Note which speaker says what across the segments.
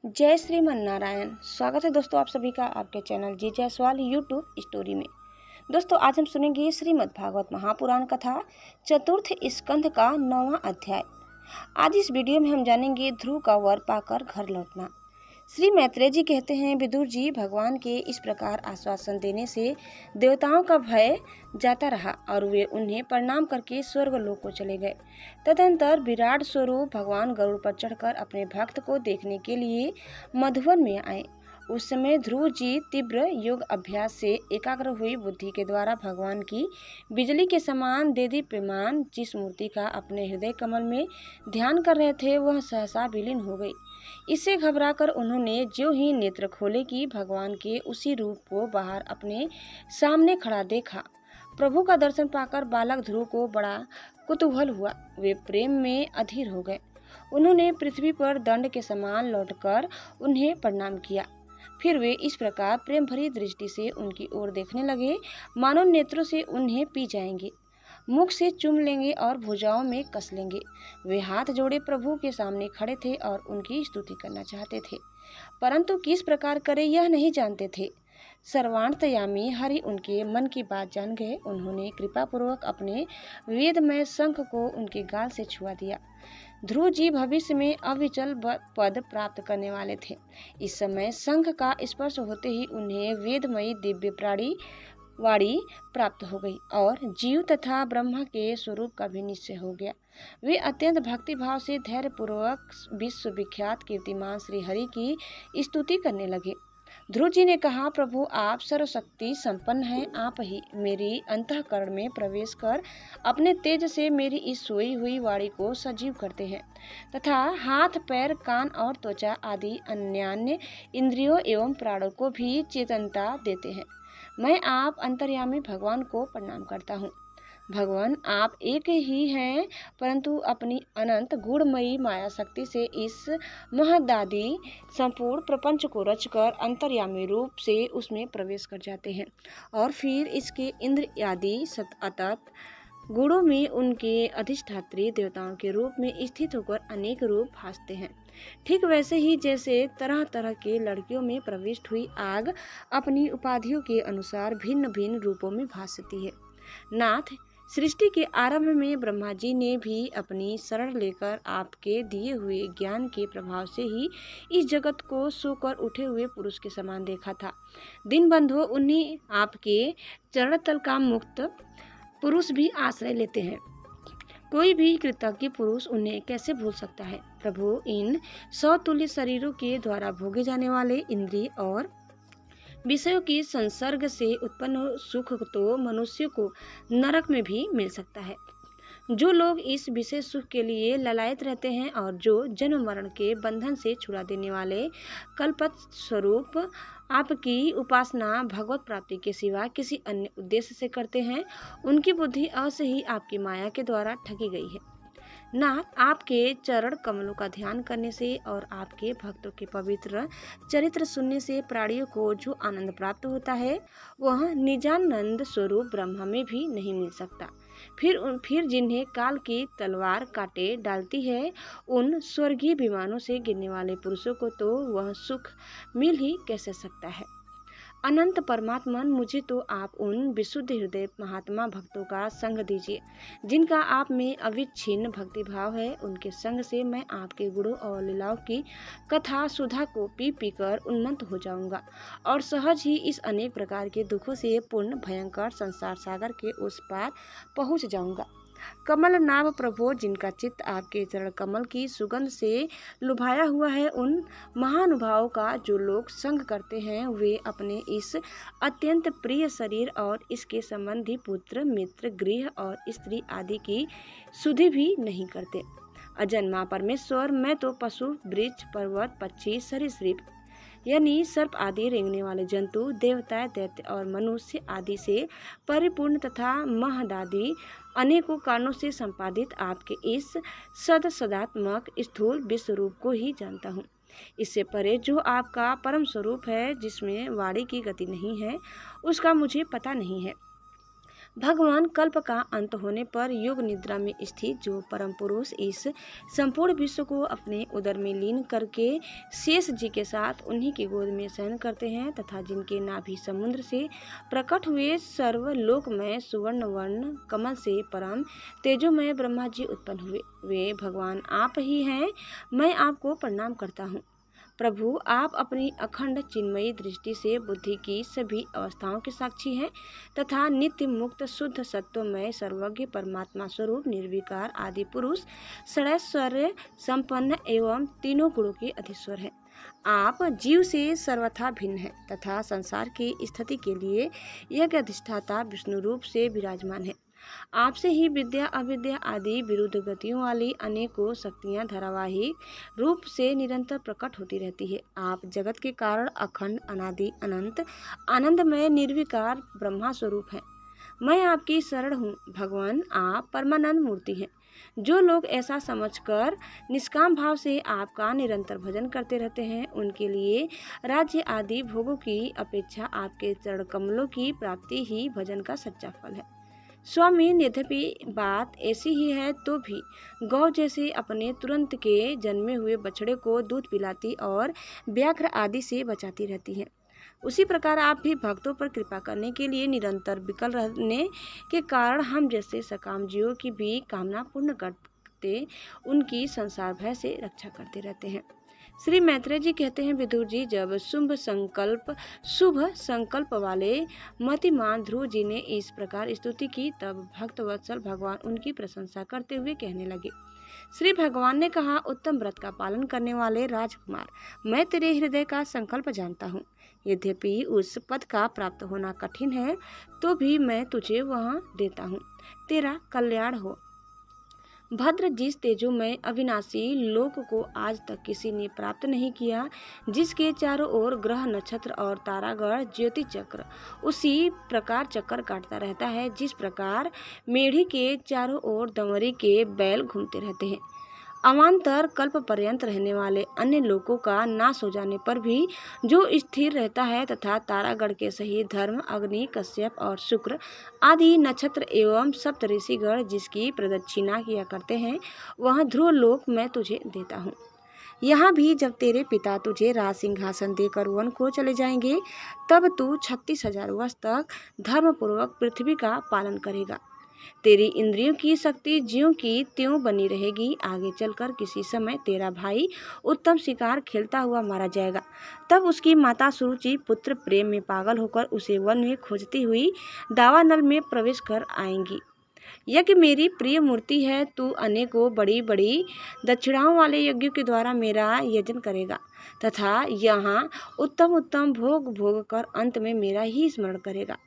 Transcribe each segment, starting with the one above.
Speaker 1: जय श्रीमन नारायण। स्वागत है दोस्तों आप सभी का आपके चैनल जी जायसवाल यूट्यूब स्टोरी में। दोस्तों आज हम सुनेंगे श्रीमद् भागवत महापुराण कथा चतुर्थ स्कंध का 9वां अध्याय। आज इस वीडियो में हम जानेंगे ध्रुव का वर पाकर घर लौटना। श्री मैत्रेय जी कहते हैं, विदुर जी, भगवान के इस प्रकार आश्वासन देने से देवताओं का भय जाता रहा और वे उन्हें प्रणाम करके स्वर्ग लोक को चले गए। तदंतर विराट स्वरूप भगवान गरुड़ पर चढ़कर अपने भक्त को देखने के लिए मधुवन में आए। उस समय ध्रुव जी तीव्र योग अभ्यास से एकाग्र हुई बुद्धि के द्वारा भगवान की बिजली के समान देदीप्यमान जिस मूर्ति का अपने हृदय कमल में ध्यान कर रहे थे वह सहसा विलीन हो गई। इससे घबराकर उन्होंने ज्यों ही नेत्र खोले कि भगवान के उसी रूप को बाहर अपने सामने खड़ा देखा। प्रभु का दर्शन पाकर बालक ध्रुव को बड़ा कुतूहल हुआ। वे प्रेम में अधीर हो गए। उन्होंने पृथ्वी पर दंड के समान लौटकर उन्हें प्रणाम किया। फिर वे इस प्रकार प्रेम भरी दृष्टि से उनकी ओर देखने लगे मानो नेत्रों से उन्हें पी जाएंगे, मुख से चूम लेंगे और भुजाओं में कस लेंगे। वे हाथ जोड़े प्रभु के सामने खड़े थे और उनकी स्तुति करना चाहते थे, परंतु किस प्रकार करें यह नहीं जानते थे। सर्वांतर्यामी हरि उनके मन की बात जान गए। उन्होंने कृपा पूर्वक अपने वेदमय शंख को उनके गाल से छुआ दिया। ध्रुव जी भविष्य में अविचल पद प्राप्त करने वाले थे। इस समय शंख का स्पर्श होते ही उन्हें वेदमयी दिव्य प्राणी वाणी प्राप्त हो गई और जीव तथा ब्रह्मा के स्वरूप का भी निश्चय हो गया। वे अत्यंत भक्तिभाव से धैर्य पूर्वक विश्वविख्यात कीर्तिमान श्री हरि की स्तुति करने लगे। ध्रुव जी ने कहा, प्रभु आप सर्वशक्ति संपन्न हैं। आप ही मेरी अंतःकरण में प्रवेश कर अपने तेज से मेरी इस सोई हुई वाणी को सजीव करते हैं तथा हाथ, पैर, कान और त्वचा आदि अन्यान्य इंद्रियों एवं प्राणों को भी चेतनता देते हैं। मैं आप अंतर्यामी भगवान को प्रणाम करता हूँ। भगवान आप एक ही हैं, परंतु अपनी अनंत गुणमयी माया शक्ति से इस महदादि संपूर्ण प्रपंच को रचकर अंतर्यामी रूप से उसमें प्रवेश कर जाते हैं और फिर इसके इंद्र आदि सतत गुणों में उनके अधिष्ठात्री देवताओं के रूप में स्थित होकर अनेक रूप भासते हैं। ठीक वैसे ही जैसे तरह तरह के लड़कियों में प्रविष्ट हुई आग अपनी उपाधियों के अनुसार भिन्न भिन्न रूपों में भासती है। नाथ, सृष्टि के आरंभ में ब्रह्मा जी ने भी अपनी शरण लेकर आपके दिए हुए ज्ञान के प्रभाव से ही इस जगत को सोकर उठे हुए पुरुष के समान देखा था। दिन बंधु उन्हीं आपके चरण तल का मुक्त पुरुष भी आश्रय लेते हैं। कोई भी कृतज्ञ पुरुष उन्हें कैसे भूल सकता है। प्रभु, इन सौतुल्य शरीरों के द्वारा भोगे जाने वाले इंद्रिय और विषयों की संसर्ग से उत्पन्न सुख तो मनुष्य को नरक में भी मिल सकता है। जो लोग इस विशेष सुख के लिए ललायत रहते हैं और जो जन्म मरण के बंधन से छुड़ा देने वाले कल्पत स्वरूप आपकी उपासना भगवत प्राप्ति के सिवा किसी अन्य उद्देश्य से करते हैं, उनकी बुद्धि अवश्य ही आपकी माया के द्वारा ठगी गई है। नाथ, आपके चरण कमलों का ध्यान करने से और आपके भक्तों के पवित्र चरित्र सुनने से प्राणियों को जो आनंद प्राप्त होता है वह निजानंद स्वरूप ब्रह्मा में भी नहीं मिल सकता। फिर जिन्हें काल की तलवार काटे डालती है, उन स्वर्गीय विमानों से गिरने वाले पुरुषों को तो वह सुख मिल ही कैसे सकता है। अनंत परमात्मन, मुझे तो आप उन विशुद्ध हृदय महात्मा भक्तों का संग दीजिए जिनका आप में अविच्छिन्न भक्तिभाव है। उनके संग से मैं आपके गुणों और लीलाओं की कथा सुधा को पी पी कर उन्मत्त हो जाऊंगा और सहज ही इस अनेक प्रकार के दुखों से पूर्ण भयंकर संसार सागर के उस पार पहुंच जाऊंगा। कमल नाभ प्रभु, जिनका चित्त आपके चरण कमल की सुगंध से लुभाया हुआ है, उन महानुभावों का जो लोग संग करते हैं वे अपने इस अत्यंत प्रिय शरीर और इसके संबंधी पुत्र, मित्र, गृह और स्त्री आदि की सुधि भी नहीं करते। अजन्मा परमेश्वर, मैं तो पशु, वृक्ष, पर्वत, पक्षी, सरीसृप यानी सर्प आदि रेंगने वाले जंतु, देवता, दैत्य और मनुष्य आदि से परिपूर्ण तथा महदादि अनेकों कारणों से संपादित आपके इस सदात्मक स्थूल विश्व रूप को ही जानता हूँ। इससे परे जो आपका परम स्वरूप है, जिसमें वाणी की गति नहीं है, उसका मुझे पता नहीं है। भगवान कल्प का अंत होने पर योग निद्रा में स्थित जो परम पुरुष इस संपूर्ण विश्व को अपने उदर में लीन करके शेष जी के साथ उन्हीं की गोद में शयन करते हैं तथा जिनके नाभि समुद्र से प्रकट हुए सर्वलोकमय सुवर्ण वर्ण कमल से परम तेजोमय ब्रह्मा जी उत्पन्न हुए, वे भगवान आप ही हैं। मैं आपको प्रणाम करता हूँ प्रभु। आप अपनी अखंड चिन्मयी दृष्टि से बुद्धि की सभी अवस्थाओं के साक्षी हैं तथा नित्य मुक्त शुद्ध सत्वमय सर्वज्ञ परमात्मा स्वरूप निर्विकार आदि पुरुष षडैश्वर्य संपन्न एवं तीनों गुणों के अधीश्वर हैं। आप जीव से सर्वथा भिन्न हैं तथा संसार की स्थिति के लिए यज्ञ अधिष्ठाता विष्णु रूप से विराजमान है। आपसे ही विद्या अविद्या आदि विरुद्ध गतियों वाली अनेकों शक्तियां धारावाहिक रूप से निरंतर प्रकट होती रहती है। आप जगत के कारण अखंड अनादि अनंत आनंदमय निर्विकार ब्रह्मा स्वरूप हैं। मैं आपकी शरण हूँ भगवान। आप परमानंद मूर्ति हैं। जो लोग ऐसा समझकर निष्काम भाव से आपका निरंतर भजन करते रहते हैं उनके लिए राज्य आदि भोगों की अपेक्षा आपके चरण कमलों की प्राप्ति ही भजन का सच्चा फल है। स्वामी, यद्यपि बात ऐसी ही है तो भी गौ जैसे अपने तुरंत के जन्मे हुए बछड़े को दूध पिलाती और व्याघ्र आदि से बचाती रहती है, उसी प्रकार आप भी भक्तों पर कृपा करने के लिए निरंतर विकल रहने के कारण हम जैसे सकाम जीवों की भी कामना पूर्ण करते उनकी संसार भय से रक्षा करते रहते हैं। श्री मैत्रेय जी कहते हैं, विदुर जी, जब शुभ संकल्प वाले मतिमान ध्रुव जी ने इस प्रकार स्तुति की तब भक्त वत्सल भगवान उनकी प्रशंसा करते हुए कहने लगे। श्री भगवान ने कहा, उत्तम व्रत का पालन करने वाले राजकुमार, मैं तेरे हृदय का संकल्प जानता हूँ। यद्यपि उस पद का प्राप्त होना कठिन है तो भी मैं तुझे वहाँ देता हूँ। तेरा कल्याण हो। भद्र, जिस तेजो में अविनाशी लोक को आज तक किसी ने प्राप्त नहीं किया, जिसके चारों ओर ग्रह नक्षत्र और तारागण ज्योति चक्र उसी प्रकार चक्कर काटता रहता है जिस प्रकार मेढ़ी के चारों ओर दंवरी के बैल घूमते रहते हैं। अवान्तर कल्प पर्यंत रहने वाले अन्य लोकों का नाश हो जाने पर भी जो स्थिर रहता है तथा तारागण के सहित धर्म, अग्नि, कश्यप और शुक्र आदि नक्षत्र एवं सप्त ऋषिगण जिसकी प्रदक्षिणा किया करते हैं, वह ध्रुव लोक मैं तुझे देता हूँ। यहाँ भी जब तेरे पिता तुझे राज सिंहासन देकर वन को चले जाएंगे तब तू 36,000 वर्ष तक धर्मपूर्वक पृथ्वी का पालन करेगा। तेरी इंद्रियों की शक्ति ज्यों की त्यों बनी रहेगी। आगे चलकर किसी समय तेरा भाई उत्तम शिकार खेलता हुआ मारा जाएगा, तब उसकी माता सुरुचि पुत्र प्रेम में पागल होकर उसे वन में खोजती हुई दावानल में प्रवेश कर आएंगी। यज्ञ मेरी प्रिय मूर्ति है, तू अनेकों बड़ी बड़ी दक्षिणाओं वाले यज्ञों के द्वारा मेरा यजन करेगा तथा यहाँ उत्तम उत्तम भोग भोग कर अंत में मेरा ही स्मरण करेगा।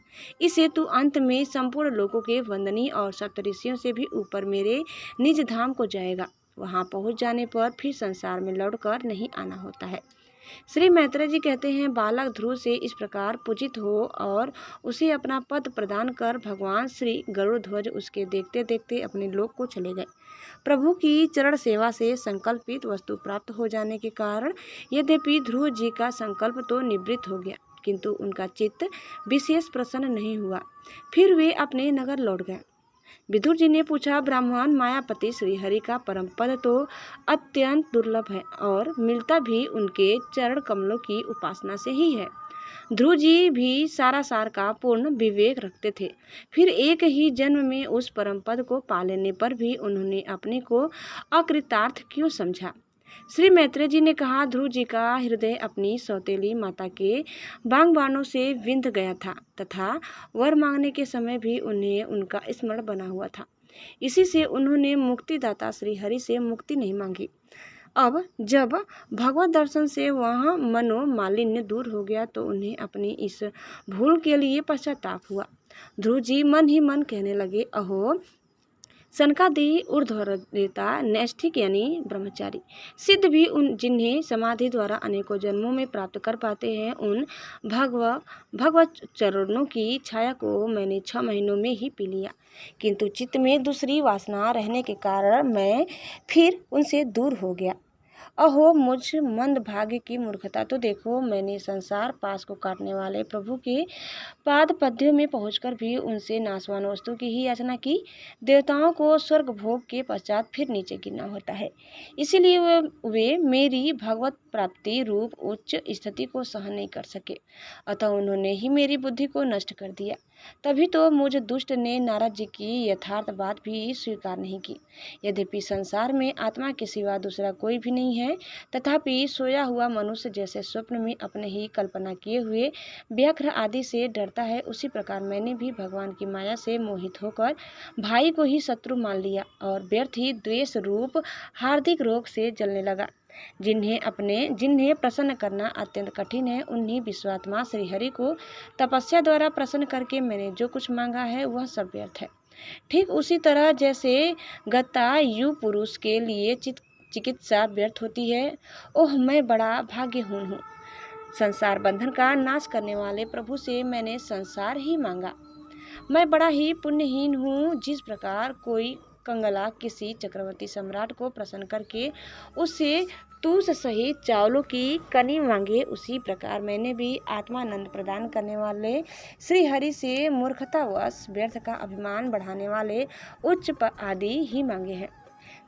Speaker 1: इसे तू अंत में संपूर्ण लोगों के वंदनीय और सप्तऋषियों से भी ऊपर मेरे निज धाम को जाएगा। वहाँ पहुँच जाने पर फिर संसार में लौटकर नहीं आना होता है। श्री मैत्रेय जी कहते हैं, बालक ध्रुव से इस प्रकार पूजित हो और उसे अपना पद प्रदान कर भगवान श्री गरुड़ ध्वज उसके देखते देखते अपने लोक को चले गए। प्रभु की चरण सेवा से संकल्पित वस्तु प्राप्त हो जाने के कारण यद्यपि ध्रुव जी का संकल्प तो निवृत्त हो गया किंतु उनका चित्त विशेष प्रसन्न नहीं हुआ। फिर वे अपने नगर लौट गए। विदुर जी ने पूछा, ब्राह्मण, मायापति श्रीहरि का परम पद तो अत्यंत दुर्लभ है और मिलता भी उनके चरण कमलों की उपासना से ही है। ध्रुव जी भी सारासार का पूर्ण विवेक रखते थे, फिर एक ही जन्म में उस परम पद को पा लेने पर भी उन्होंने अपने को अकृतार्थ क्यों समझा। श्री मैत्रेय जी ने कहा, ध्रुव जी का हृदय अपनी सौतेली माता के बागबानों से विंध गया था तथा वर मांगने के समय भी उन्हें उनका स्मरण बना हुआ था। इसी से उन्होंने मुक्तिदाता श्री हरि से मुक्ति नहीं मांगी। अब जब भगवत दर्शन से वह मनोमालिन्य दूर हो गया तो उन्हें अपनी इस भूल के लिए पश्चाताप हुआ। ध्रुव जी मन ही मन कहने लगे, अहो सनकादि ऊर्ध्वरेता नैष्ठिक यानी ब्रह्मचारी सिद्ध भी उन जिन्हें समाधि द्वारा अनेकों जन्मों में प्राप्त कर पाते हैं, उन भगवत चरणों की छाया को मैंने 6 महीनों में ही पी लिया, किंतु चित्त में दूसरी वासना रहने के कारण मैं फिर उनसे दूर हो गया। अहो मुझ मंद भाग्य की मूर्खता, तो देखो मैंने संसार पास को काटने वाले प्रभु के पाद पद्यों में पहुंचकर भी उनसे नाशवान वस्तु की ही याचना की। देवताओं को स्वर्ग भोग के पश्चात फिर नीचे गिरना होता है, इसीलिए वे मेरी भगवत प्राप्ति रूप उच्च स्थिति को सहन नहीं कर सके, अतः उन्होंने ही मेरी बुद्धि को नष्ट कर दिया। तभी तो मुझ दुष्ट ने नारद जी की यथार्थ बात भी स्वीकार नहीं की। यद्यपि संसार में आत्मा के सिवा दूसरा कोई भी नहीं है, तथापि सोया हुआ मनुष्य जैसे स्वप्न में अपने ही कल्पना किए हुए व्याघ्र आदि से डरता है, उसी प्रकार मैंने भी भगवान की माया से मोहित होकर भाई को ही शत्रु मान लिया और व्यर्थ ही द्वेष रूप हार्दिक रोग से जलने लगा। जिन्हें प्रसन्न करना अत्यंत कठिन है, उन्हीं विश्वात्मा श्रीहरि को तपस्या द्वारा प्रसन्न करके मैंने जो कुछ मांगा है वह सब व्यर्थ है। ठीक उसी तरह जैसे गतायु पुरुष के लिए चिकित्सा व्यर्थ होती है। ओह मैं बड़ा भाग्यहीन हूँ। संसार बंधन का नाश करने वाले प्रभु से मैंने संसार ही मांगा। मैं बड़ा ही पुण्यहीन हूँ। जिस प्रकार कोई कंगला किसी चक्रवर्ती सम्राट को प्रसन्न करके उससे तूस सहित चावलों की कनी मांगे, उसी प्रकार मैंने भी आत्मानंद प्रदान करने वाले श्री हरि से मूर्खतावश व्यर्थ का अभिमान बढ़ाने वाले उच्च पद आदि ही मांगे हैं।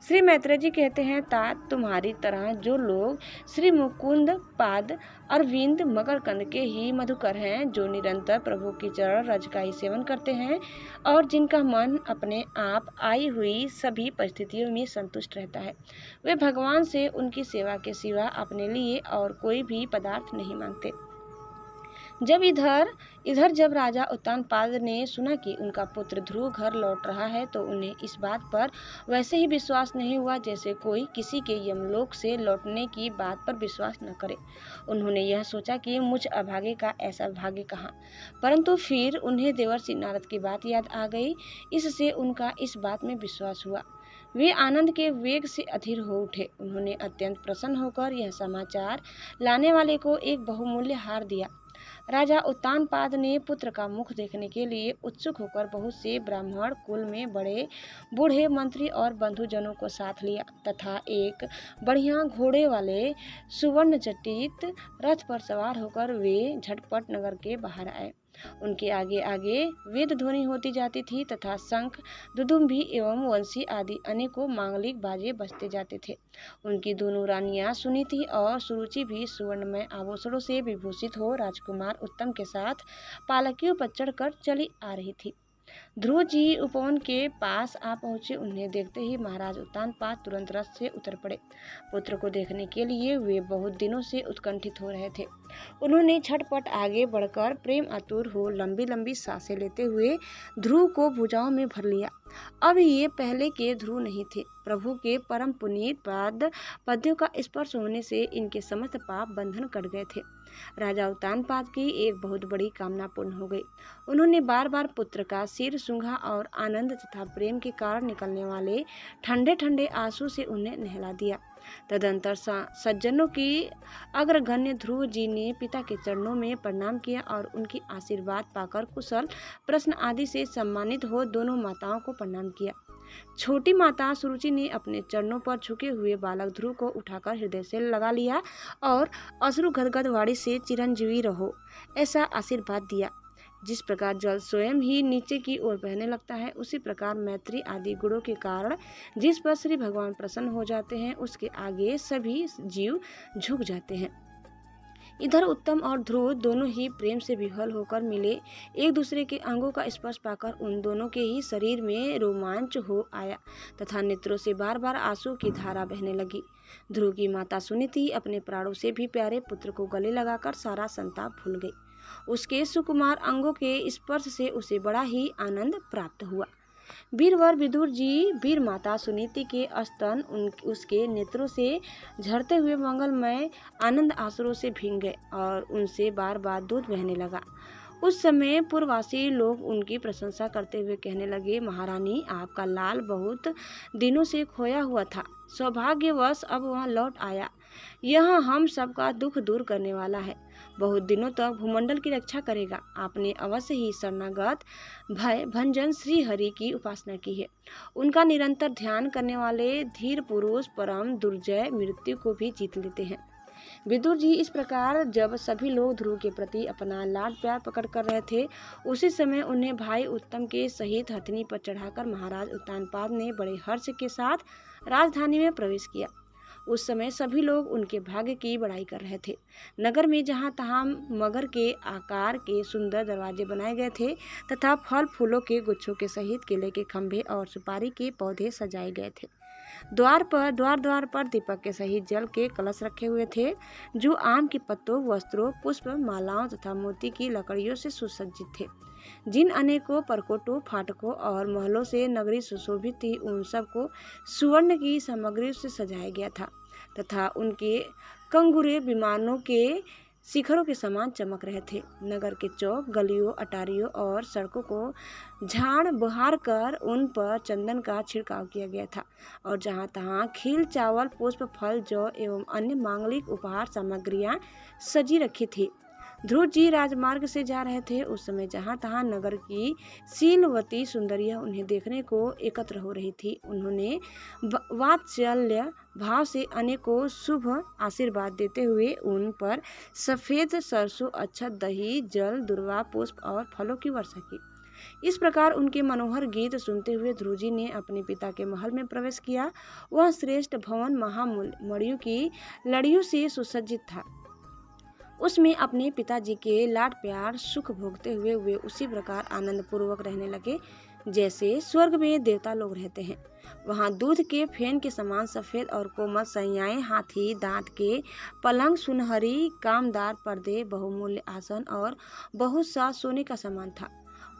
Speaker 1: श्री मैत्रेय जी कहते हैं, तात तुम्हारी तरह जो लोग श्री मुकुंद पाद अरविंद मकरकंद के ही मधुकर हैं, जो निरंतर प्रभु की चरण रज का ही सेवन करते हैं और जिनका मन अपने आप आई हुई सभी परिस्थितियों में संतुष्ट रहता है, वे भगवान से उनकी सेवा के सिवा अपने लिए और कोई भी पदार्थ नहीं मांगते। जब राजा उत्तानपाद ने सुना कि उनका पुत्र ध्रुव घर लौट रहा है, तो उन्हें इस बात पर वैसे ही विश्वास नहीं हुआ जैसे कोई किसी के यमलोक से लौटने की बात पर विश्वास न करे। उन्होंने यह सोचा कि मुझ अभागे का ऐसा भाग्य कहाँ, परंतु फिर उन्हें देवर्षि नारद की बात याद आ गई। इससे उनका इस बात में विश्वास हुआ। वे आनंद के वेग से अधीर हो उठे। उन्होंने अत्यंत प्रसन्न होकर यह समाचार लाने वाले को एक बहुमूल्य हार दिया। राजा उत्तानपाद ने पुत्र का मुख देखने के लिए उत्सुक होकर बहुत से ब्राह्मण कुल में बड़े बूढ़े मंत्री और बंधुजनों को साथ लिया तथा एक बढ़िया घोड़े वाले सुवर्ण जटित रथ पर सवार होकर वे झटपट नगर के बाहर आए। उनके आगे आगे वेद ध्वनि होती जाती थी तथा शंख, दुदुम्भी एवं वंशी आदि अनेकों मांगलिक बाजे बजते जाते थे। उनकी दोनों रानियां सुनीति और सुरुचि भी सुवर्णमय आभूषणों से विभूषित हो राजकुमार उत्तम के साथ पालकियों पर चढ़कर चली आ रही थी। ध्रुव जी उपवन के पास आ पहुंचे। उन्हें देखते ही महाराज उत्तानपाद तुरंत रथ से उतर पड़े। पुत्र को देखने के लिए वे बहुत दिनों से उत्कंठित हो रहे थे। उन्होंने झटपट आगे बढ़कर प्रेम आतुर हो लंबी लंबी सांसें लेते हुए ध्रुव को भुजाओं में भर लिया। अब ये पहले के ध्रुव नहीं थे। प्रभु के परम पुनीत पाद पद्यों का स्पर्श होने से इनके समस्त पाप बंधन कट गए थे। राजा उत्तानपाद की एक बहुत बड़ी कामना पूर्ण हो गई। उन्होंने बार बार पुत्र का सिर सूंघा और आनंद तथा प्रेम के कारण निकलने वाले ठंडे ठंडे आंसू से उन्हें नहला दिया। तदंतर सज्जनों की अग्रगण्य ध्रुव जी ने पिता के चरणों में प्रणाम किया और उनकी आशीर्वाद पाकर कुशल प्रश्न आदि से सम्मानित हो दोनों माताओं को प्रणाम किया। छोटी माता सुरुचि ने अपने चरणों पर झुके हुए बालक ध्रुव को उठाकर हृदय से लगा लिया और अश्रु गदगद वाणी से चिरंजीवी रहो ऐसा आशीर्वाद दिया। जिस प्रकार जल स्वयं ही नीचे की ओर बहने लगता है, उसी प्रकार मैत्री आदि गुणों के कारण जिस पर श्री भगवान प्रसन्न हो जाते हैं, उसके आगे सभी जीव झुक जाते हैं। इधर उत्तम और ध्रुव दोनों ही प्रेम से विह्वल होकर मिले। एक दूसरे के अंगों का स्पर्श पाकर उन दोनों के ही शरीर में रोमांच हो आया तथा नेत्रों से बार बार आंसू की धारा बहने लगी। ध्रुव की माता सुनीति अपने प्राणों से भी प्यारे पुत्र को गले लगाकर सारा संताप भूल गई। उसके सुकुमार अंगों के स्पर्श से उसे बड़ा ही आनंद प्राप्त हुआ। वीरवर विदुर जी वीर माता सुनीति के स्तन उसके नेत्रों से झरते हुए मंगलमय आनंद आंसुओं से भीग गए और उनसे बार बार दूध बहने लगा। उस समय पूर्ववासी लोग उनकी प्रशंसा करते हुए कहने लगे, महारानी आपका लाल बहुत दिनों से खोया हुआ था, सौभाग्यवश अब वह लौट आया। यह हम सबका दुख दूर करने वाला है, बहुत दिनों तक भूमंडल की रक्षा करेगा। आपने अवश्य ही शरणागत भय भंजन श्री हरि की उपासना की है। उनका निरंतर ध्यान करने वाले धीर पुरुष परम दुर्जय मृत्यु को भी जीत लेते हैं। विदुर जी, इस प्रकार जब सभी लोग ध्रुव के प्रति अपना लाड प्यार प्रकट कर रहे थे, उसी समय उन्हें भाई उत्तम के सहित हथनी पर चढ़ाकर महाराज उत्तानपाद ने बड़े हर्ष के साथ राजधानी में प्रवेश किया। उस समय सभी लोग उनके भाग्य की बड़ाई कर रहे थे। नगर में जहाँ तहाँ मगर के आकार के सुंदर दरवाजे बनाए गए थे तथा फल फूलों के गुच्छों के सहित केले के खंभे और सुपारी के पौधे सजाए गए थे। द्वार द्वार पर दीपक के सहित जल के कलश रखे हुए थे, जो आम के पत्तों, वस्त्रों, पुष्प मालाओं तथा मोती की लकड़ियों से सुसज्जित थे। जिन अनेकों परकोटों, फाटकों और महलों से नगरी सुशोभित थी, उन सबको सुवर्ण की सामग्री से सजाया गया था तथा उनके कंगूरे विमानों के शिखरों के समान चमक रहे थे। नगर के चौक, गलियों, अटारियों और सड़कों को झाड़ बहार कर उन पर चंदन का छिड़काव किया गया था और जहाँ तहाँ खील, चावल, पुष्प, फल, जौ एवं अन्य मांगलिक उपहार सामग्रियाँ सजी रखी थी। ध्रुव जी राजमार्ग से जा रहे थे। उस समय जहाँ तहाँ नगर की शीलवती सुंदरियाँ उन्हें देखने को एकत्र हो रही थी। उन्होंने वात्सल्य भाव से अनेकों शुभ आशीर्वाद देते हुए उन पर सफ़ेद सरसों, अक्षत, दही, जल, दुर्वा, पुष्प और फलों की वर्षा की। इस प्रकार उनके मनोहर गीत सुनते हुए ध्रुव जी ने अपने पिता के महल में प्रवेश किया। वह श्रेष्ठ भवन महामूल्य मणियों की लड़ियों से सुसज्जित था। उसमें अपने पिताजी के लाड प्यार सुख भोगते हुए वे उसी प्रकार आनंद पूर्वक रहने लगे जैसे स्वर्ग में देवता लोग रहते हैं। वहाँ दूध के फेन के समान सफ़ेद और कोमल सैयाएं, हाथी दांत के पलंग, सुनहरी कामदार पर्दे, बहुमूल्य आसन और बहुत सा सोने का सामान था।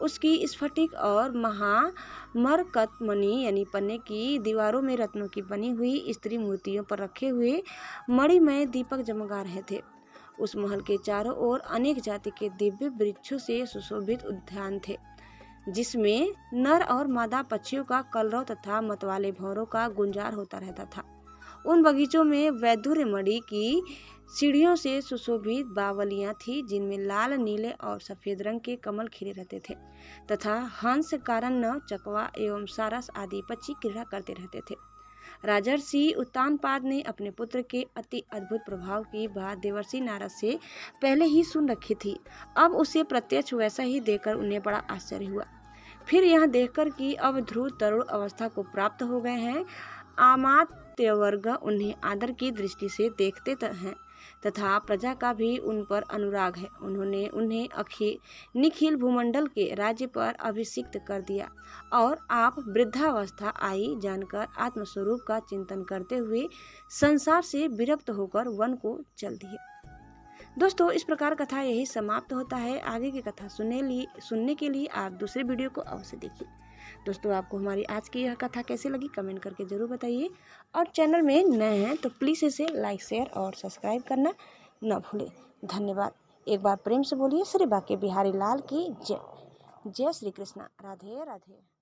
Speaker 1: उसकी स्फटिक और महामरकतमणि यानी पन्ने की दीवारों में रत्नों की बनी हुई स्त्री मूर्तियों पर रखे हुए मणिमय दीपक जगमगा रहे थे। उस महल के चारों ओर अनेक जाति के दिव्य वृक्षों से सुशोभित उद्यान थे, जिसमें नर और मादा पक्षियों का कलरव तथा मतवाले भंवरों का गुंजार होता रहता था। उन बगीचों में वैदुर्य मणि की सीढ़ियों से सुशोभित बावलियां थी, जिनमें लाल, नीले और सफेद रंग के कमल खिले रहते थे तथा हंस, कारन्न, चकवा एवं सारस आदि पक्षी क्रीड़ा करते रहते थे। राजर्षि उत्तानपाद ने अपने पुत्र के अति अद्भुत प्रभाव की बात देवर्षि नारद से पहले ही सुन रखी थी। अब उसे प्रत्यक्ष वैसा ही देखकर उन्हें बड़ा आश्चर्य हुआ। फिर यह देखकर कि अब ध्रुव तरुण अवस्था को प्राप्त हो गए हैं, अमात्यवर्ग उन्हें आदर की दृष्टि से देखते हैं तथा प्रजा का भी उन पर अनुराग है। उन्होंने उन्हें निखिल भूमंडल के राज्य पर अभिषिक्त कर दिया और आप वृद्धावस्था आई जानकर आत्मस्वरूप का चिंतन करते हुए संसार से विरक्त होकर वन को चल दिए। दोस्तों, इस प्रकार कथा यही समाप्त होता है। आगे की कथा सुनने के लिए आप दूसरे वीडियो को अवश्य देखिए। दोस्तों, आपको हमारी आज की यह कथा कैसी लगी कमेंट करके ज़रूर बताइए और चैनल में नए हैं तो प्लीज़ इसे लाइक, शेयर और सब्सक्राइब करना न भूलें। धन्यवाद। एक बार प्रेम से बोलिए श्री बांके बिहारी लाल की जय। जय श्री कृष्णा। राधे राधे।